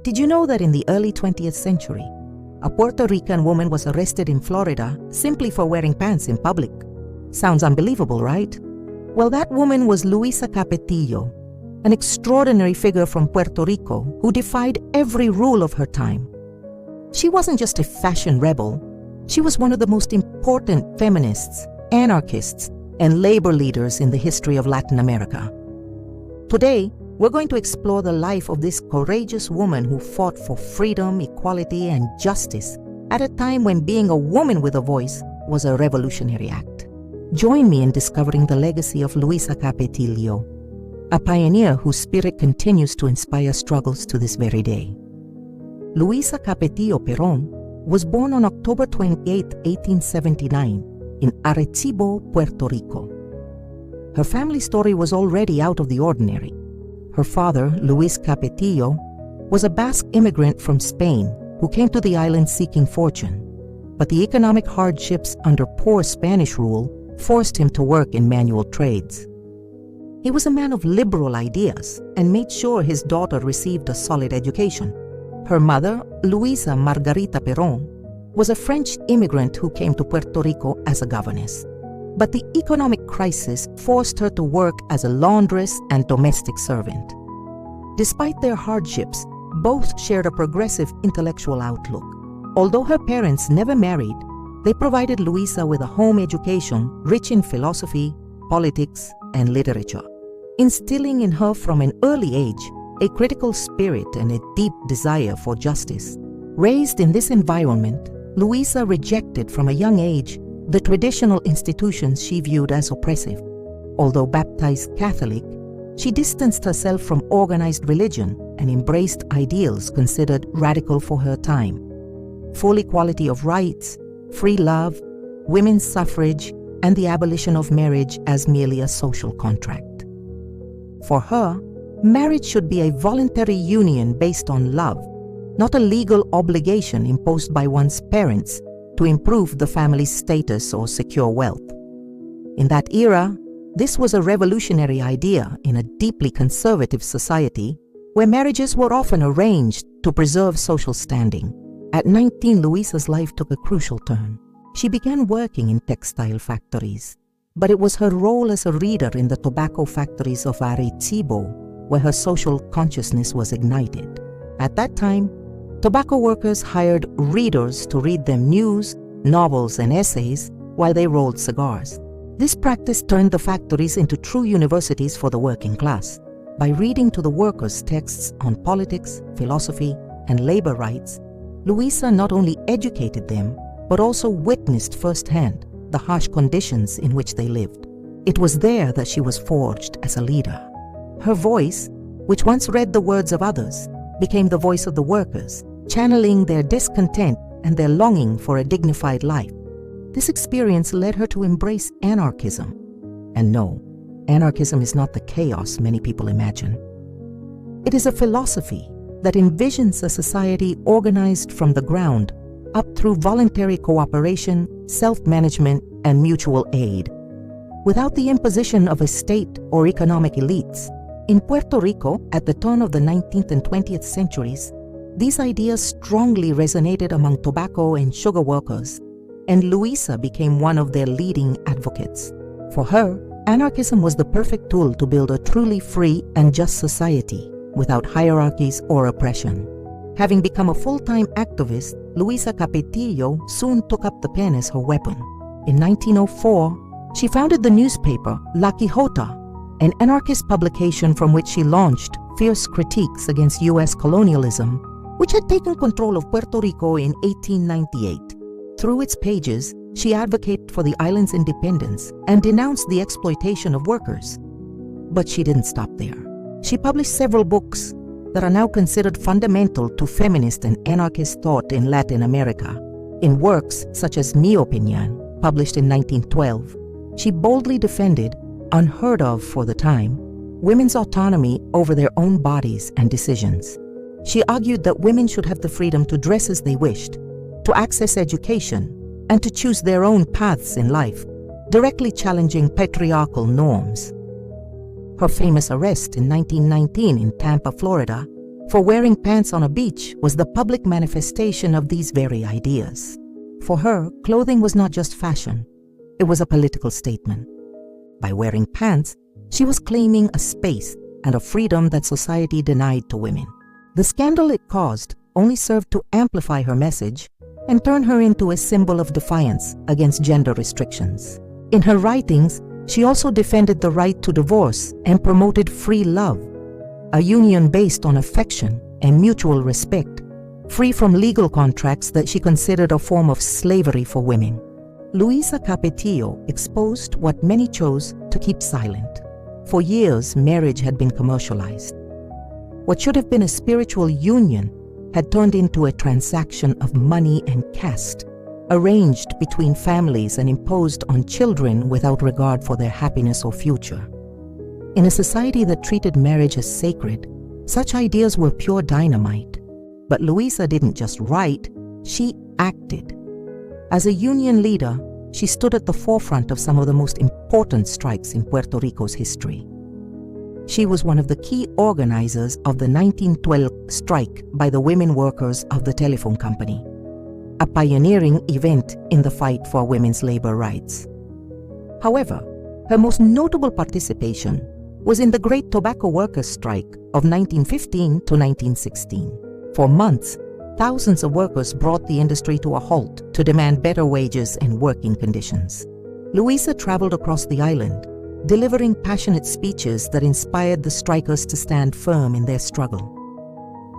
Did you know that in the early 20th century, a Puerto Rican woman was arrested in Florida simply for wearing pants in public? Sounds unbelievable, right? Well, that woman was Luisa Capetillo, an extraordinary figure from Puerto Rico who defied every rule of her time. She wasn't just a fashion rebel, she was one of the most important feminists, anarchists, and labor leaders in the history of Latin America. Today, we're going to explore the life of this courageous woman who fought for freedom, equality, and justice at a time when being a woman with a voice was a revolutionary act. Join me in discovering the legacy of Luisa Capetillo, a pioneer whose spirit continues to inspire struggles to this very day. Luisa Capetillo Perón was born on October 28, 1879, in Arecibo, Puerto Rico. Her family story was already out of the ordinary. Her father, Luis Capetillo, was a Basque immigrant from Spain who came to the island seeking fortune, but the economic hardships under poor Spanish rule forced him to work in manual trades. He was a man of liberal ideas and made sure his daughter received a solid education. Her mother, Luisa Margarita Perón, was a French immigrant who came to Puerto Rico as a governess. But the economic crisis forced her to work as a laundress and domestic servant. Despite their hardships, both shared a progressive intellectual outlook. Although her parents never married, they provided Luisa with a home education rich in philosophy, politics, and literature, instilling in her from an early age a critical spirit and a deep desire for justice. Raised in this environment, Luisa rejected from a young age the traditional institutions she viewed as oppressive. Although baptized Catholic, she distanced herself from organized religion and embraced ideals considered radical for her time: full equality of rights, free love, women's suffrage, and the abolition of marriage as merely a social contract. For her, marriage should be a voluntary union based on love, not a legal obligation imposed by one's parents to improve the family's status or secure wealth. In that era, this was a revolutionary idea in a deeply conservative society where marriages were often arranged to preserve social standing. At 19, Luisa's life took a crucial turn. She began working in textile factories, but it was her role as a reader in the tobacco factories of Arecibo where her social consciousness was ignited. At that time, tobacco workers hired readers to read them news, novels, and essays while they rolled cigars. This practice turned the factories into true universities for the working class. By reading to the workers texts on politics, philosophy, and labor rights, Luisa not only educated them, but also witnessed firsthand the harsh conditions in which they lived. It was there that she was forged as a leader. Her voice, which once read the words of others, became the voice of the workers, channeling their discontent and their longing for a dignified life. This experience led her to embrace anarchism. And no, anarchism is not the chaos many people imagine. It is a philosophy that envisions a society organized from the ground up through voluntary cooperation, self-management, and mutual aid, without the imposition of a state or economic elites. In Puerto Rico, at the turn of the 19th and 20th centuries, these ideas strongly resonated among tobacco and sugar workers, and Luisa became one of their leading advocates. For her, anarchism was the perfect tool to build a truly free and just society without hierarchies or oppression. Having become a full-time activist, Luisa Capetillo soon took up the pen as her weapon. In 1904, she founded the newspaper La Quijota, an anarchist publication from which she launched fierce critiques against U.S. colonialism, which had taken control of Puerto Rico in 1898. Through its pages, she advocated for the island's independence and denounced the exploitation of workers. But she didn't stop there. She published several books that are now considered fundamental to feminist and anarchist thought in Latin America. In works such as Mi Opinión, published in 1912, she boldly defended, unheard of for the time, women's autonomy over their own bodies and decisions. She argued that women should have the freedom to dress as they wished, to access education, and to choose their own paths in life, directly challenging patriarchal norms. Her famous arrest in 1919 in Tampa, Florida, for wearing pants on a beach was the public manifestation of these very ideas. For her, clothing was not just fashion, it was a political statement. By wearing pants, she was claiming a space and a freedom that society denied to women. The scandal it caused only served to amplify her message and turn her into a symbol of defiance against gender restrictions. In her writings, she also defended the right to divorce and promoted free love, a union based on affection and mutual respect, free from legal contracts that she considered a form of slavery for women. Luisa Capetillo exposed what many chose to keep silent. For years, marriage had been commercialized. What should have been a spiritual union had turned into a transaction of money and caste, arranged between families and imposed on children without regard for their happiness or future. In a society that treated marriage as sacred, such ideas were pure dynamite. But Luisa didn't just write, she acted. As a union leader, she stood at the forefront of some of the most important strikes in Puerto Rico's history. She was one of the key organizers of the 1912 strike by the women workers of the telephone company, a pioneering event in the fight for women's labor rights. However, her most notable participation was in the Great Tobacco Workers' Strike of 1915 to 1916. For months, thousands of workers brought the industry to a halt to demand better wages and working conditions. Luisa traveled across the island, delivering passionate speeches that inspired the strikers to stand firm in their struggle.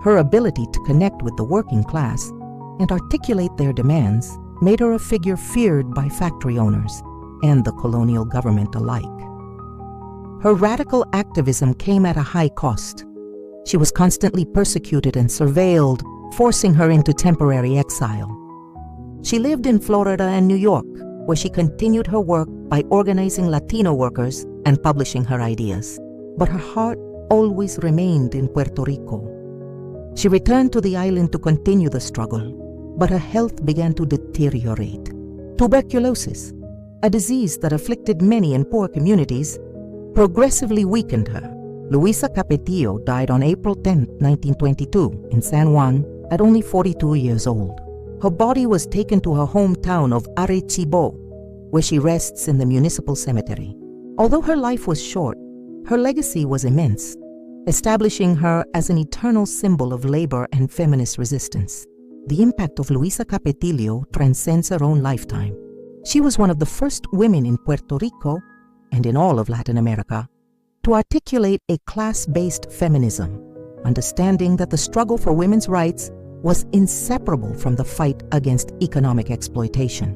Her ability to connect with the working class and articulate their demands made her a figure feared by factory owners and the colonial government alike. Her radical activism came at a high cost. She was constantly persecuted and surveilled, forcing her into temporary exile. She lived in Florida and New York, where she continued her work by organizing Latino workers and publishing her ideas. But her heart always remained in Puerto Rico. She returned to the island to continue the struggle, but her health began to deteriorate. Tuberculosis, a disease that afflicted many in poor communities, progressively weakened her. Luisa Capetillo died on April 10, 1922, in San Juan at only 42 years old. Her body was taken to her hometown of Arecibo, where she rests in the municipal cemetery. Although her life was short, her legacy was immense, establishing her as an eternal symbol of labor and feminist resistance. The impact of Luisa Capetillo transcends her own lifetime. She was one of the first women in Puerto Rico, and in all of Latin America, to articulate a class-based feminism, understanding that the struggle for women's rights was inseparable from the fight against economic exploitation.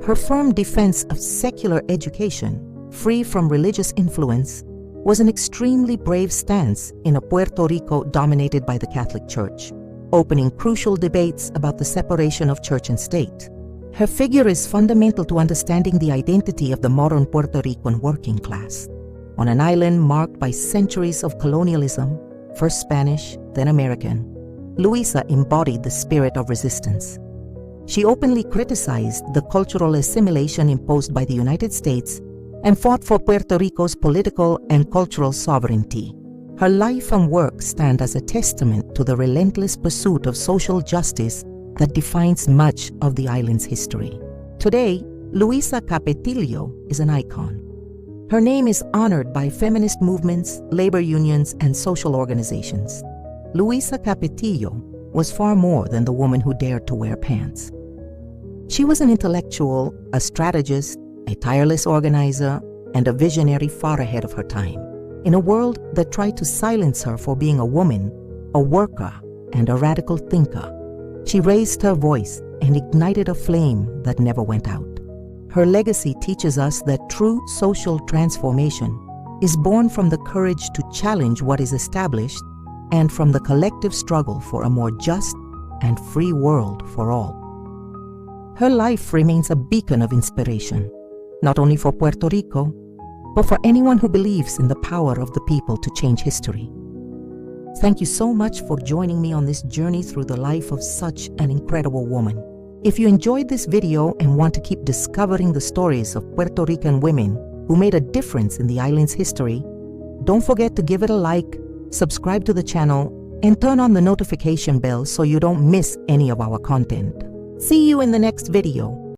Her firm defense of secular education, free from religious influence, was an extremely brave stance in a Puerto Rico dominated by the Catholic Church, opening crucial debates about the separation of church and state. Her figure is fundamental to understanding the identity of the modern Puerto Rican working class. On an island marked by centuries of colonialism, first Spanish, then American, Luisa embodied the spirit of resistance. She openly criticized the cultural assimilation imposed by the United States and fought for Puerto Rico's political and cultural sovereignty. Her life and work stand as a testament to the relentless pursuit of social justice that defines much of the island's history. Today, Luisa Capetillo is an icon. Her name is honored by feminist movements, labor unions, and social organizations. Luisa Capetillo was far more than the woman who dared to wear pants. She was an intellectual, a strategist, a tireless organizer, and a visionary far ahead of her time. In a world that tried to silence her for being a woman, a worker, and a radical thinker, she raised her voice and ignited a flame that never went out. Her legacy teaches us that true social transformation is born from the courage to challenge what is established and from the collective struggle for a more just and free world for all. Her life remains a beacon of inspiration, not only for Puerto Rico, but for anyone who believes in the power of the people to change history. Thank you so much for joining me on this journey through the life of such an incredible woman. If you enjoyed this video and want to keep discovering the stories of Puerto Rican women who made a difference in the island's history, don't forget to give it a like, subscribe to the channel, and turn on the notification bell so you don't miss any of our content. See you in the next video.